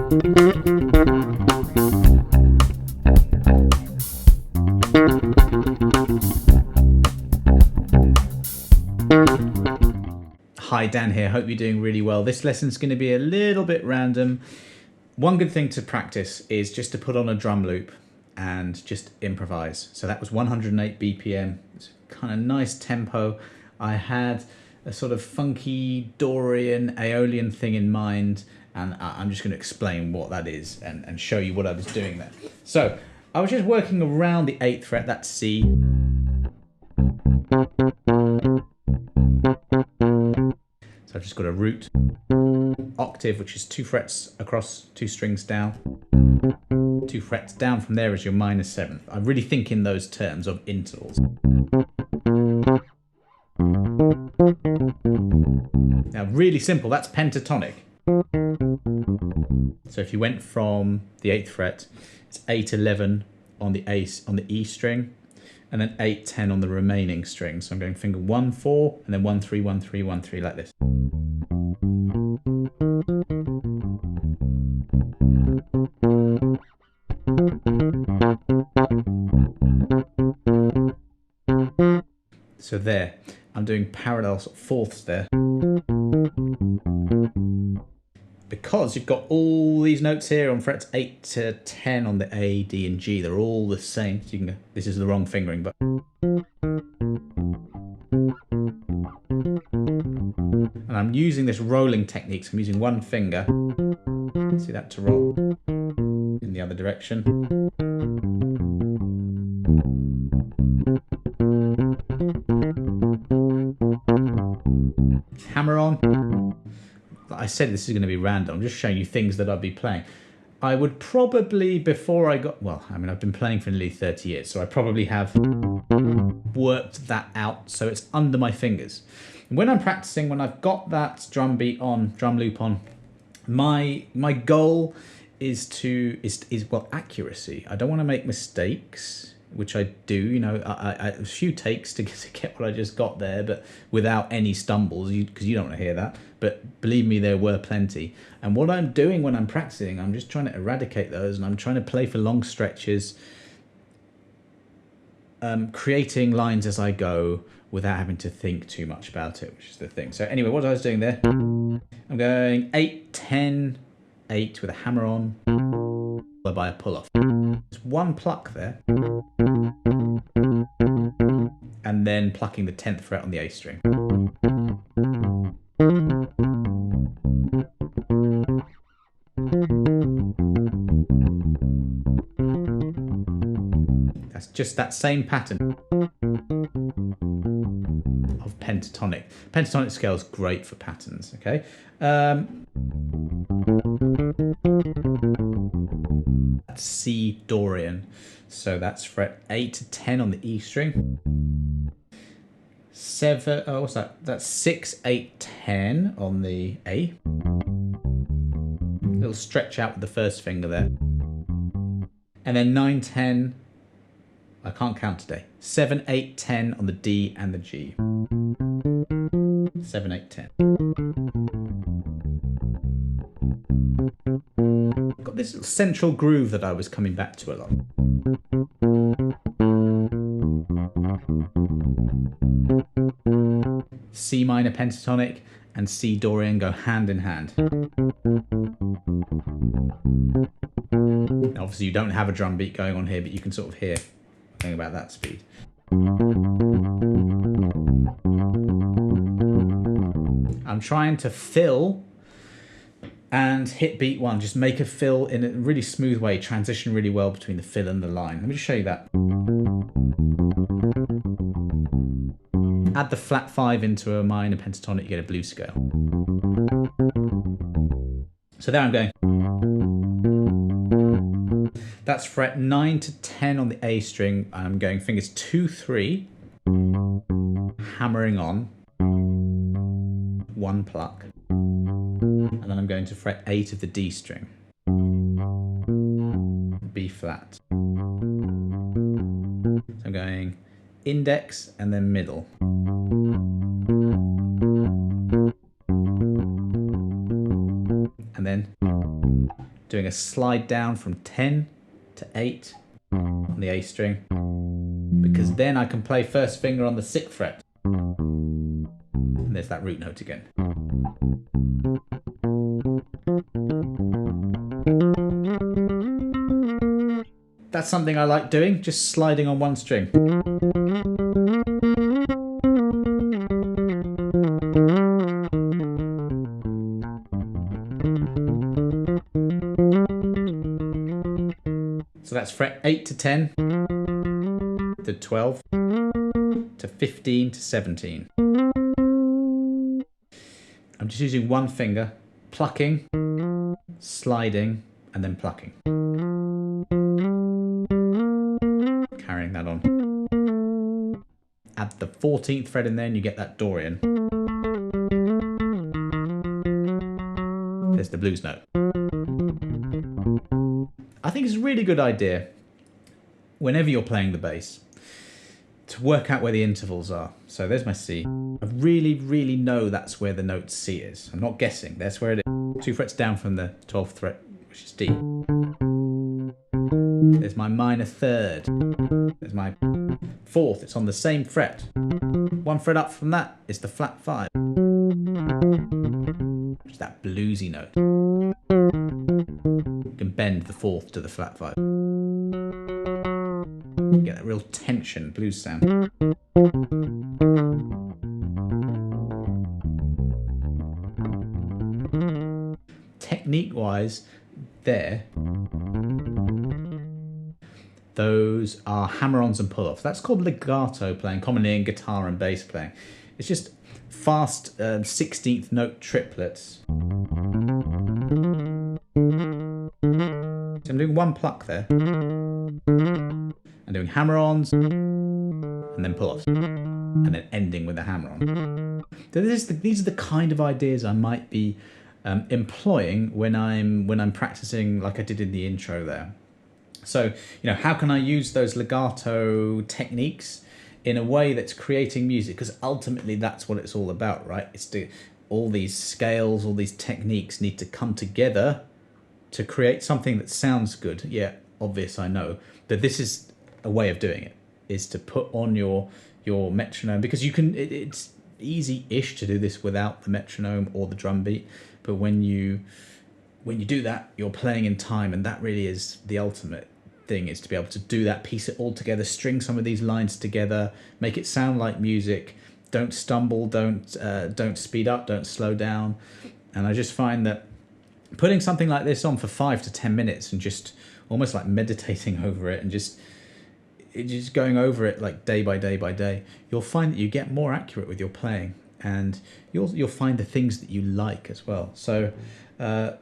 Hi, Dan here. Hope you're doing really well. This lesson's going to be a little bit random. One good thing to practice is just to put on a drum loop and just improvise. So that was 108 BPM. It's kind of nice tempo. I had a sort of funky Dorian Aeolian thing in mind, and I'm just going to explain what that is and show you what I was doing there. So I was just working around the 8th fret, that's C. So I've just got a root octave, which is 2 frets across 2 strings down. 2 frets down from there is your minor 7th. I really think in those terms of intervals. Now, really simple, that's pentatonic. So if you went from the 8th fret, it's 8, 11 on the E string, and then 8, 10 on the remaining string. So I'm going finger 1, 4, and then 1, 3, 1, 3, 1, 3, like this. So there, I'm doing parallel sort of fourths there. Because you've got all these notes here on frets 8 to 10 on the A, D, and G, they're all the same. So you can go, this is the wrong fingering, but. And I'm using this rolling technique, so I'm using one finger, see that, to roll in the other direction. Hammer on. Like I said, this is going to be random. I'm just showing you things that I'll be playing. I would probably, before I got, well, I mean, I've been playing for nearly 30 years, so I probably have worked that out, so it's under my fingers. And when I'm practicing, when I've got that drum beat on, drum loop on, my goal is well, accuracy. I don't want to make mistakes, which I do, you know, a few takes to get what I just got there, but without any stumbles, because you don't want to hear that. But believe me, there were plenty. And what I'm doing when I'm practicing, I'm just trying to eradicate those, and I'm trying to play for long stretches, creating lines as I go without having to think too much about it, which is the thing. So anyway, what I was doing there, I'm going 8, 10, 8 with a hammer on, followed by a pull off. There's one pluck there, and then plucking the 10th fret on the A string. That's just that same pattern of pentatonic. Pentatonic scale is great for patterns, okay? That's C Dorian. So that's fret 8 to 10 on the E string. 7, oh, what's that? That's 6, 8, 10 on the A. Little stretch out with the first finger there. And then 9, 10, I can't count today. 7, 8, 10 on the D and the G. 7, 8, 10. Got this little central groove that I was coming back to a lot. C minor pentatonic and C Dorian go hand in hand. Now, obviously you don't have a drum beat going on here, but you can sort of hear something about that speed. I'm trying to fill and hit beat 1, just make a fill in a really smooth way, transition really well between the fill and the line. Let me just show you that. Add the flat 5 into a minor pentatonic, you get a blues scale. So there I'm going. That's fret 9 to 10 on the A string. I'm going fingers 2, 3, hammering on, 1 pluck, and then I'm going to fret 8 of the D string, B flat. So I'm going index and then middle. And then doing a slide down from 10 to 8 on the A string, because then I can play first finger on the 6th fret. And there's that root note again. That's something I like doing, just sliding on one string. So that's fret 8 to 10, to 12, to 15 to 17. I'm just using one finger, plucking, sliding, and then plucking. Carrying that on. Add the 14th fret in there and you get that Dorian. There's the blues note. I think it's a really good idea, whenever you're playing the bass, to work out where the intervals are. So there's my C. I really know that's where the note C is. I'm not guessing. That's where it is. 2 frets down from the 12th fret, which is D. There's my minor 3rd. There's my 4th. It's on the same fret. 1 fret up from that is the flat 5. Which is that bluesy note. You can bend the 4th to the flat 5. Get that real tension blues sound. Technique-wise, those are hammer-ons and pull-offs. That's called legato playing, commonly in guitar and bass playing. It's just fast 16th note triplets. So I'm doing one pluck there. I'm doing hammer-ons, and then pull-offs, and then ending with a hammer-on. So these are the kind of ideas I might be employing when I'm practicing, like I did in the intro there. So, how can I use those legato techniques in a way that's creating music? Because ultimately that's what it's all about, right? All these scales, all these techniques need to come together to create something that sounds good. Yeah, obvious, I know. But this is a way of doing it, is to put on your metronome, because it's easy-ish to do this without the metronome or the drum beat. But when you do that, you're playing in time, and that really is the ultimate thing, is to be able to do that, piece it all together, string some of these lines together, make it sound like music. Don't stumble, don't speed up, don't slow down. And I just find that putting something like this on for 5 to 10 minutes and just almost like meditating over it and just going over it like day by day by day, you'll find that you get more accurate with your playing, and you'll find the things that you like as well. So the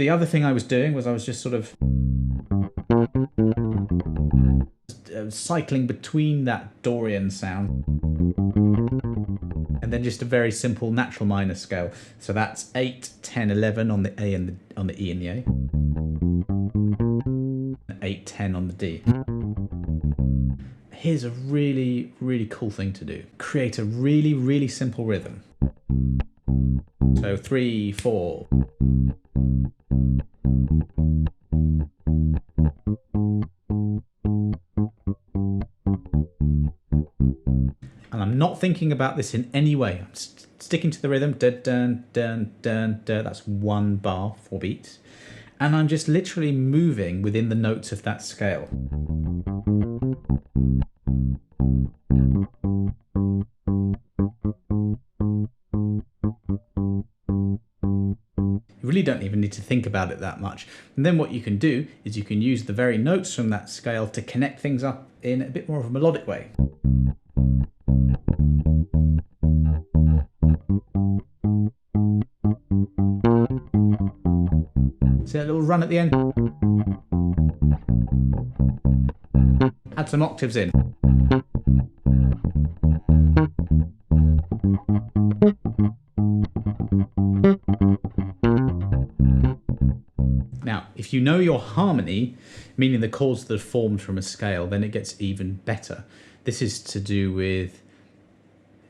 other thing I was doing was I was just sort of cycling between that Dorian sound and then just a very simple natural minor scale. So that's 8, 10, 11 on the A and on the E and the A, 8, 10 on the D. Here's a really, really cool thing to do. Create a really, really simple rhythm. So 3, 4. And I'm not thinking about this in any way. I'm sticking to the rhythm. Dun, dun, dun, dun, dun. That's 1 bar, 4 beats. And I'm just literally moving within the notes of that scale. You really don't even need to think about it that much. And then what you can do is you can use the very notes from that scale to connect things up in a bit more of a melodic way. See that little run at the end? Add some octaves in. Now, if you know your harmony, meaning the chords that are formed from a scale, then it gets even better. This is to do with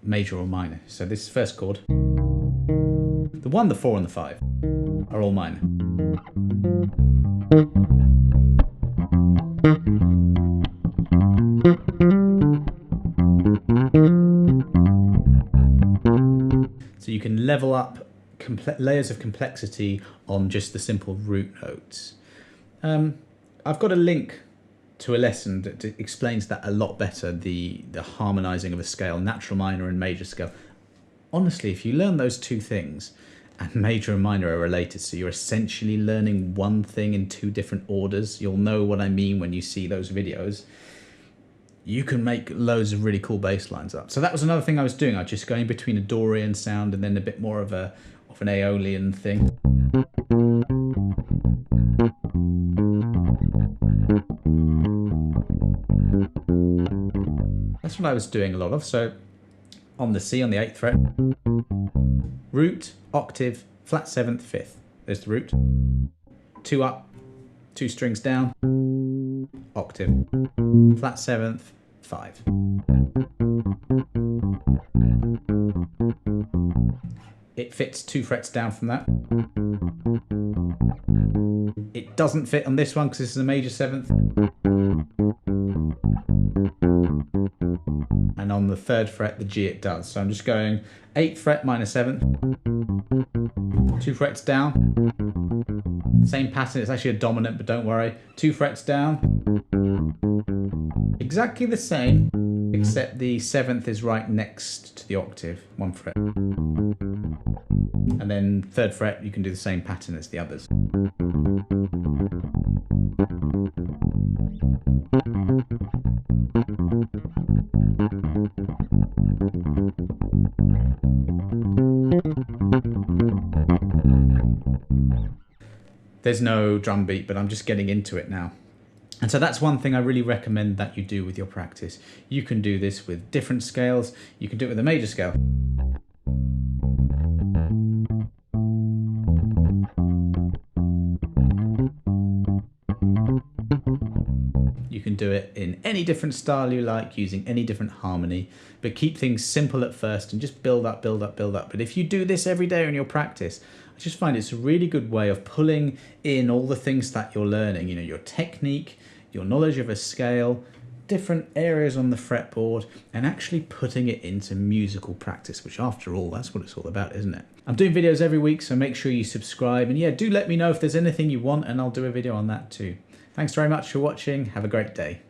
major or minor. So this first chord, the 1, the 4 and the 5 are all minor. So you can level up layers of complexity on just the simple root notes. I've got a link to a lesson that explains that a lot better, the harmonizing of a scale, natural minor and major scale. Honestly, if you learn those two things, and major and minor are related, so you're essentially learning one thing in two different orders, you'll know what I mean when you see those videos. You can make loads of really cool bass lines up. So that was another thing I was doing. I was just going between a Dorian sound and then a bit more of an Aeolian thing. That's what I was doing a lot of. So on the C, on the 8th fret, root, octave, flat 7th, 5th. There's the root. 2 up, 2 strings down, octave, flat 7th, 5. It fits 2 frets down from that. It doesn't fit on this one because this is a major 7th. And on the 3rd fret, the G, it does. So I'm just going 8th fret minor 7th, 2 frets down. Same pattern, it's actually a dominant, but don't worry. 2 frets down. Exactly the same, except the 7th is right next to the octave, 1 fret. And then 3rd fret, you can do the same pattern as the others. There's no drum beat, but I'm just getting into it now. And so that's one thing I really recommend that you do with your practice. You can do this with different scales. You can do it with a major scale. You can do it in any different style you like, using any different harmony, but keep things simple at first and just build up, build up, build up. But if you do this every day in your practice, I just find it's a really good way of pulling in all the things that you're learning, you know, your technique, your knowledge of a scale, different areas on the fretboard, and actually putting it into musical practice, which after all, that's what it's all about, isn't it? I'm doing videos every week, so make sure you subscribe, and yeah, do let me know if there's anything you want, and I'll do a video on that too. Thanks very much for watching. Have a great day.